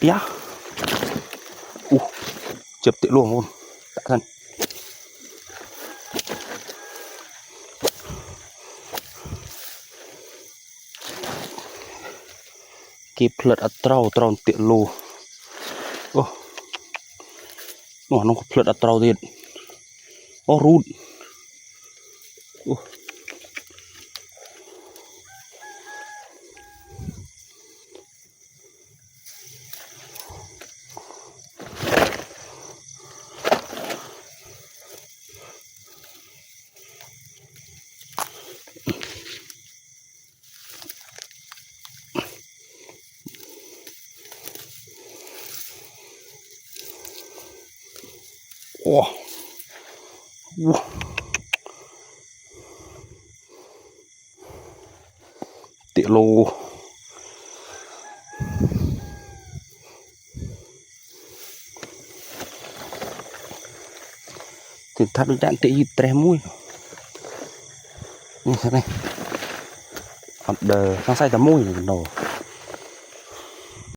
Tía. Chụp tiện luôn luôn. Tạ thân. Kịp lật ở trâu tiện lù. Nó lật ở trâu tiền. Rút. Tiện lô. Thì thật được đạn tị tre mũi. Như thế này. Hẳn đờ sang say tấm mũi này đồ.